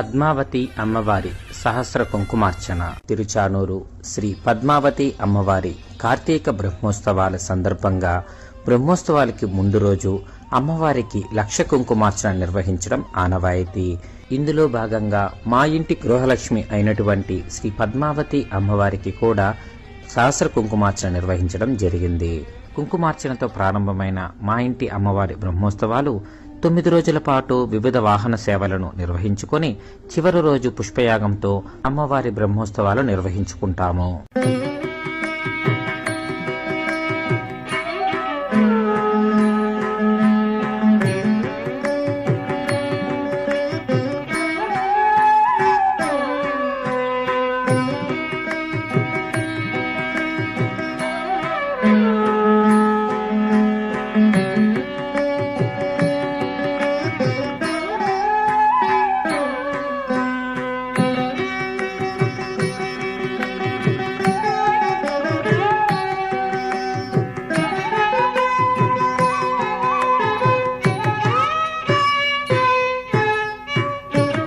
పద్మావతి అమ్మవారి సహస్ర కుంకుమార్చన. తిరుచానూరు శ్రీ పద్మావతి అమ్మవారి కార్తీక బ్రహ్మోత్సవాల సందర్భంగా బ్రహ్మోత్సవాలకి ముందు రోజు అమ్మవారికి లక్ష కుంకుమార్చన నిర్వహించడం ఆనవాయితీ. ఇందులో భాగంగా మా ఇంటి గృహలక్ష్మి అయినటువంటి శ్రీ పద్మావతి అమ్మవారికి కూడా సహస్ర కుంకుమార్చన నిర్వహించడం జరిగింది. కుంకుమార్చనతో ప్రారంభమైన మా ఇంటి అమ్మవారి బ్రహ్మోత్సవాలు 9 రోజుల పాటు వివిధ వాహన సేవలను నిర్వహించుకొని చివరి రోజు పుష్పయాగంతో అమ్మవారి బ్రహ్మోత్సవాలు నిర్వహించుకుంటాము.